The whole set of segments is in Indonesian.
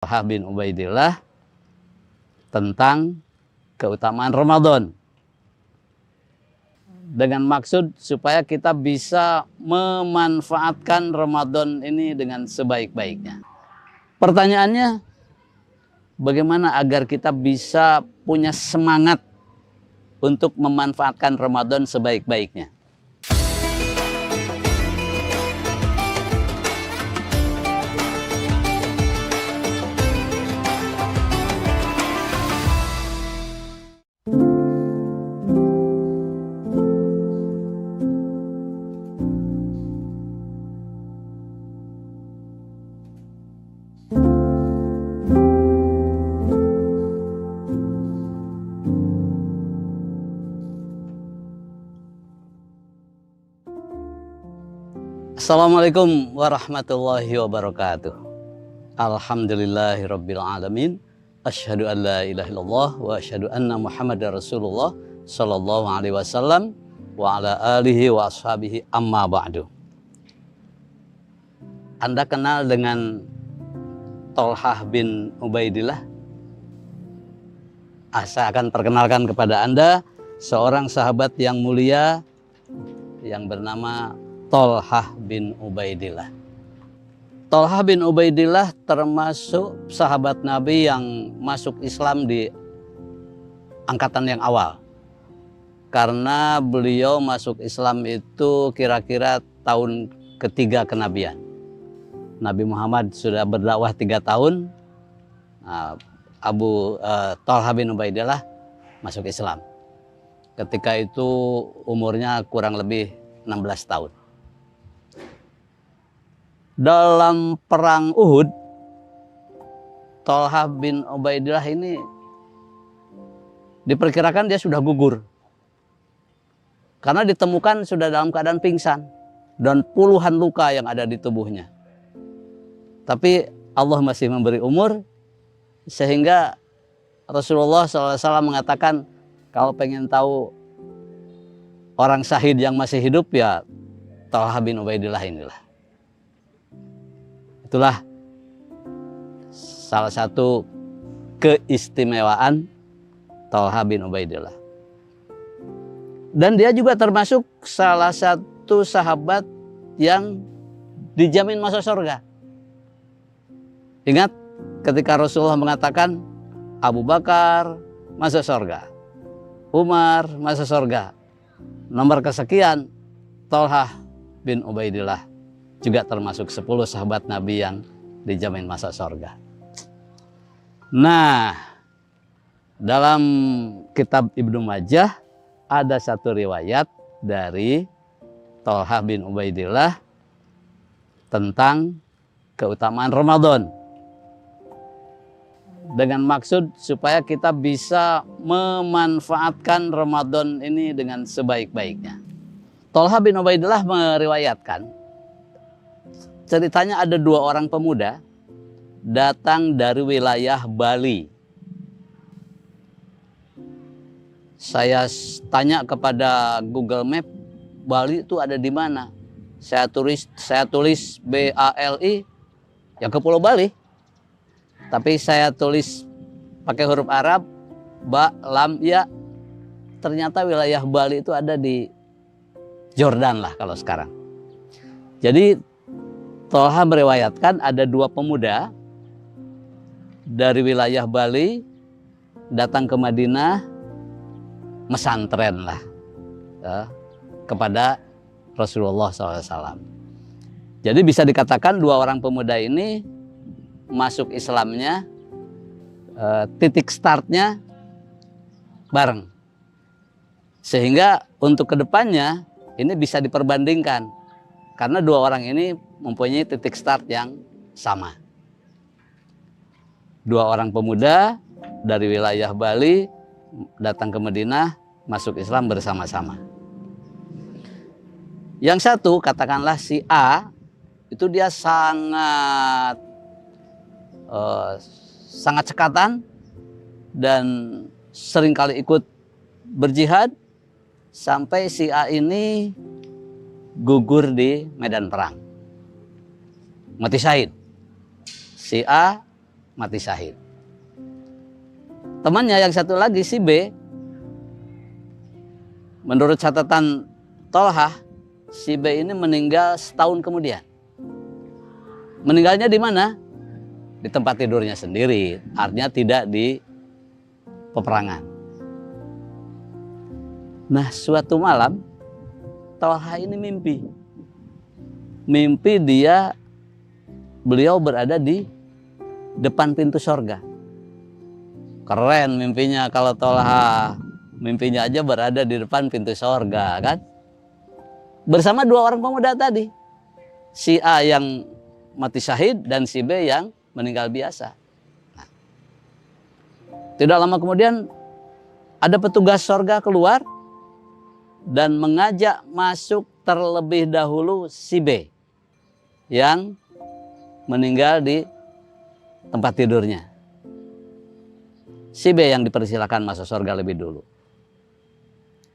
Talha bin Ubaidillah tentang keutamaan Ramadan. Dengan maksud supaya kita bisa memanfaatkan Ramadan ini dengan sebaik-baiknya. Pertanyaannya, bagaimana agar kita bisa punya semangat untuk memanfaatkan Ramadan sebaik-baiknya? Assalamualaikum warahmatullahi wabarakatuh. Alhamdulillahirabbil alamin. Asyhadu an la ilaha illallah wa asyhadu anna Muhammadar Rasulullah sallallahu alaihi wasallam wa ala alihi wa ashabihi amma ba'du. Anda kenal dengan Talha bin Ubaidillah? Saya akan perkenalkan kepada Anda seorang sahabat yang mulia yang bernama Talha bin Ubaidillah. Talha bin Ubaidillah termasuk sahabat Nabi yang masuk Islam di angkatan yang awal. Karena beliau masuk Islam itu kira-kira tahun ketiga kenabian. Nabi Muhammad sudah berdakwah 3 tahun. Talha bin Ubaidillah masuk Islam. Ketika itu umurnya kurang lebih 16 tahun. Dalam perang Uhud, Talha bin Ubaidillah ini diperkirakan dia sudah gugur. Karena ditemukan sudah dalam keadaan pingsan dan puluhan luka yang ada di tubuhnya. Tapi Allah masih memberi umur sehingga Rasulullah SAW mengatakan kalau pengen tahu orang syahid yang masih hidup ya Talha bin Ubaidillah inilah. Itulah salah satu keistimewaan Talha bin Ubaidillah. Dan dia juga termasuk salah satu sahabat yang dijamin masuk surga. Ingat ketika Rasulullah mengatakan Abu Bakar masuk surga, Umar masuk surga. Nomor kesekian Talha bin Ubaidillah juga termasuk 10 sahabat Nabi yang dijamin masuk surga. Nah, dalam kitab Ibnu Majah ada satu riwayat dari Talha bin Ubaidillah tentang keutamaan Ramadan. Dengan maksud supaya kita bisa memanfaatkan Ramadan ini dengan sebaik-baiknya. Talha bin Ubaidillah meriwayatkan, ceritanya ada 2 orang pemuda datang dari wilayah Bali. Saya tanya kepada Google Map, Bali itu ada di mana? Saya tulis B-A-L-I, ya ke Pulau Bali. Tapi saya tulis pakai huruf Arab, Ba, Lam, Ya. Ternyata wilayah Bali itu ada di Jordan lah kalau sekarang. Jadi Talha meriwayatkan ada 2 pemuda dari wilayah Bali datang ke Madinah mesantren lah ya, kepada Rasulullah SAW. Jadi bisa dikatakan 2 orang pemuda ini masuk Islamnya, titik startnya bareng. Sehingga untuk kedepannya ini bisa diperbandingkan. Karena 2 orang ini mempunyai titik start yang sama. 2 orang pemuda dari wilayah Bali datang ke Madinah, masuk Islam bersama-sama. Yang satu, katakanlah si A, itu dia sangat cekatan dan seringkali ikut berjihad sampai si A ini gugur di medan perang, mati syahid. Si A mati syahid. Temannya yang satu lagi, si B, menurut catatan Tolhah, si B ini meninggal setahun kemudian. Meninggalnya di mana? Di tempat tidurnya sendiri, artinya tidak di peperangan. Nah, suatu malam Tolhah ini mimpi. Mimpi beliau berada di depan pintu sorga. Keren mimpinya kalau Tolhah. Mimpinya aja berada di depan pintu sorga, kan? Bersama dua orang pemuda tadi. Si A yang mati syahid dan si B yang meninggal biasa. Nah, tidak lama kemudian ada petugas sorga keluar dan mengajak masuk terlebih dahulu si B yang meninggal di tempat tidurnya. Si B yang dipersilakan masuk sorga lebih dulu.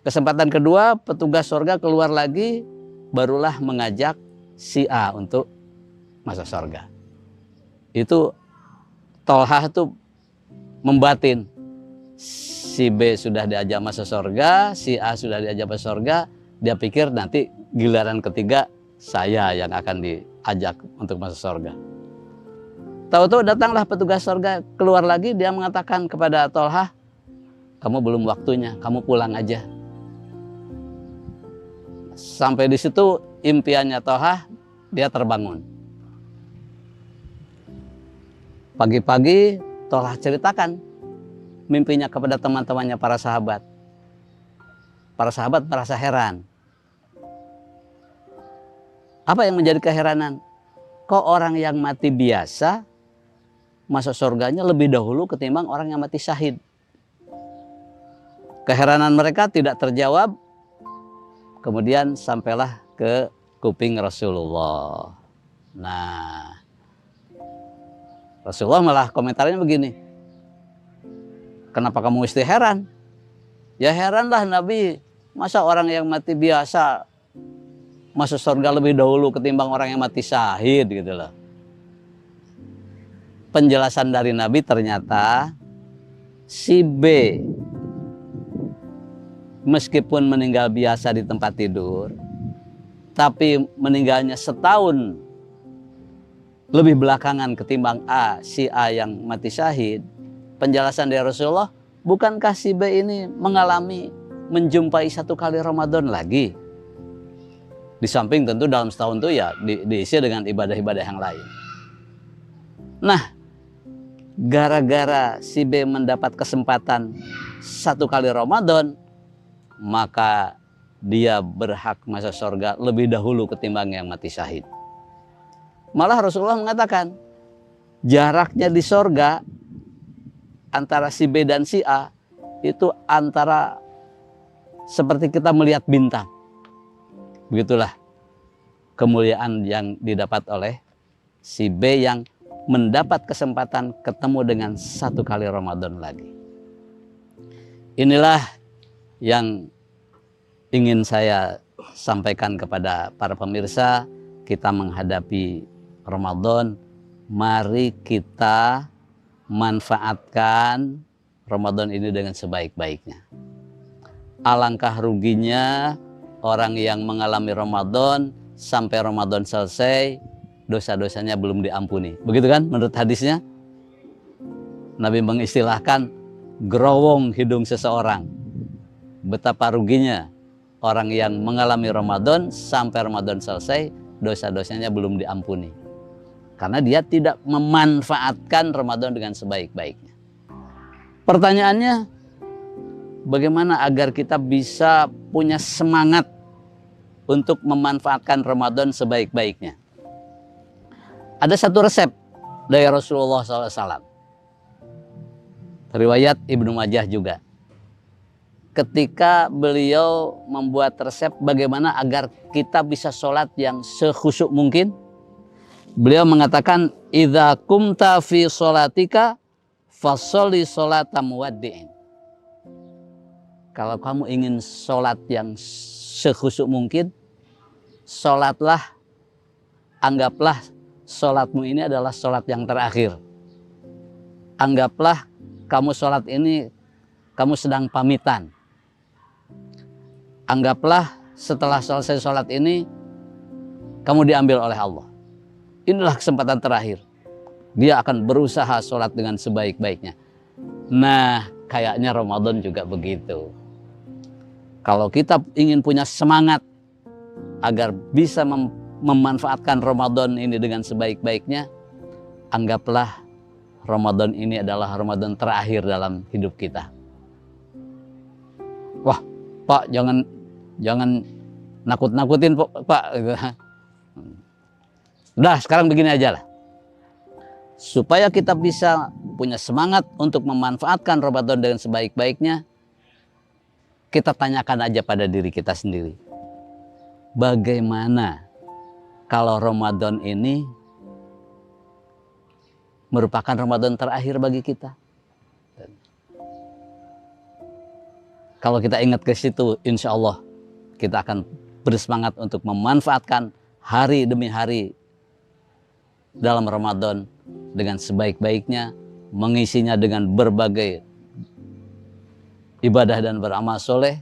Kesempatan kedua, petugas sorga keluar lagi, barulah mengajak si A untuk masuk sorga. Itu Tolhah itu membatin. Si B sudah diajak masuk sorga, si A sudah diajak masuk sorga. Dia pikir nanti giliran ketiga saya yang akan diajak untuk masuk sorga. Tahu-tahu datanglah petugas sorga, keluar lagi, dia mengatakan kepada Tolhah, kamu belum waktunya, kamu pulang aja. Sampai di situ impiannya Tolhah, dia terbangun. Pagi-pagi Tolhah ceritakan mimpinya kepada teman-temannya para sahabat. Para sahabat merasa heran. Apa yang menjadi keheranan? Kok orang yang mati biasa masuk surganya lebih dahulu ketimbang orang yang mati syahid? Keheranan mereka tidak terjawab. Kemudian sampailah ke kuping Rasulullah. Nah, Rasulullah malah komentarnya begini. Kenapa kamu mesti heran? Ya heranlah Nabi, masa orang yang mati biasa masuk surga lebih dahulu ketimbang orang yang mati syahid gitu loh. Penjelasan dari Nabi ternyata si B meskipun meninggal biasa di tempat tidur, tapi meninggalnya setahun lebih belakangan ketimbang si A yang mati syahid. Penjelasan dari Rasulullah, bukankah si B ini menjumpai satu kali Ramadan lagi? Di samping tentu dalam setahun itu ya diisi dengan ibadah-ibadah yang lain. Nah, gara-gara si B mendapat kesempatan satu kali Ramadan, maka dia berhak masuk surga lebih dahulu ketimbang yang mati syahid. Malah Rasulullah mengatakan, jaraknya di surga antara si B dan si A itu antara seperti kita melihat bintang. Begitulah kemuliaan yang didapat oleh si B yang mendapat kesempatan ketemu dengan satu kali Ramadan lagi. Inilah yang ingin saya sampaikan kepada para pemirsa. Kita menghadapi Ramadan, mari kita manfaatkan Ramadan ini dengan sebaik-baiknya. Alangkah ruginya orang yang mengalami Ramadan sampai Ramadan selesai, dosa-dosanya belum diampuni. Begitu kan menurut hadisnya? Nabi mengistilahkan gerowong hidung seseorang. Betapa ruginya orang yang mengalami Ramadan sampai Ramadan selesai, dosa-dosanya belum diampuni. Karena dia tidak memanfaatkan Ramadan dengan sebaik-baiknya. Pertanyaannya, bagaimana agar kita bisa punya semangat untuk memanfaatkan Ramadan sebaik-baiknya? Ada satu resep dari Rasulullah SAW. Riwayat Ibnu Majah juga. Ketika beliau membuat resep bagaimana agar kita bisa sholat yang sekhusyuk mungkin, beliau mengatakan, idza kumta fi sholatika fasholli sholata muwaddi'in. Kalau kamu ingin sholat yang sekhusyuk mungkin, sholatlah, anggaplah sholatmu ini adalah sholat yang terakhir. anggaplah kamu sholat ini, kamu sedang pamitan. Anggaplah setelah selesai sholat ini, kamu diambil oleh Allah. Inilah kesempatan terakhir. Dia akan berusaha sholat dengan sebaik-baiknya. Nah, kayaknya Ramadan juga begitu. Kalau kita ingin punya semangat agar bisa memanfaatkan Ramadan ini dengan sebaik-baiknya, anggaplah Ramadan ini adalah Ramadan terakhir dalam hidup kita. Wah, Pak, jangan nakut-nakutin Pak. Udah, sekarang begini aja lah. Supaya kita bisa punya semangat untuk memanfaatkan Ramadan dengan sebaik-baiknya, kita tanyakan aja pada diri kita sendiri. Bagaimana kalau Ramadan ini merupakan Ramadan terakhir bagi kita? Kalau kita ingat ke situ, insya Allah kita akan bersemangat untuk memanfaatkan hari demi hari dalam Ramadan dengan sebaik-baiknya, mengisinya dengan berbagai ibadah dan beramal soleh,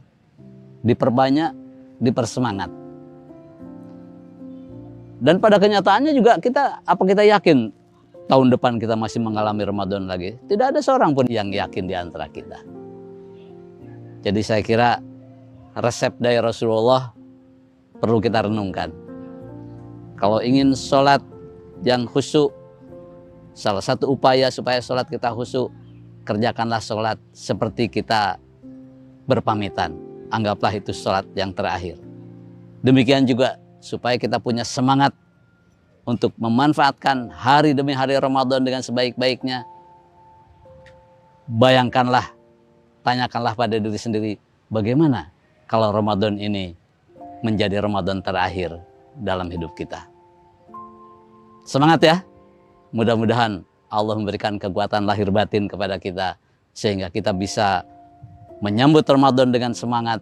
diperbanyak, dipersemangat. Dan pada kenyataannya juga kita yakin tahun depan kita masih mengalami Ramadan lagi? Tidak ada seorang pun yang yakin di antara kita. Jadi saya kira resep dari Rasulullah perlu kita renungkan. Kalau ingin sholat yang khusyuk, salah satu upaya supaya sholat kita khusyuk, kerjakanlah sholat seperti kita berpamitan. Anggaplah itu sholat yang terakhir. Demikian juga supaya kita punya semangat untuk memanfaatkan hari demi hari Ramadan dengan sebaik-baiknya. Bayangkanlah, tanyakanlah pada diri sendiri, bagaimana kalau Ramadan ini menjadi Ramadan terakhir dalam hidup kita. Semangat ya. Mudah-mudahan Allah memberikan kekuatan lahir batin kepada kita sehingga kita bisa menyambut Ramadan dengan semangat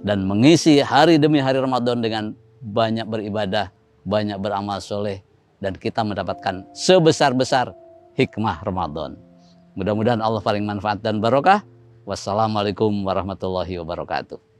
dan mengisi hari demi hari Ramadan dengan banyak beribadah, banyak beramal soleh, dan kita mendapatkan sebesar-besar hikmah Ramadan. Mudah-mudahan Allah paling manfaat dan barokah. Wassalamualaikum warahmatullahi wabarakatuh.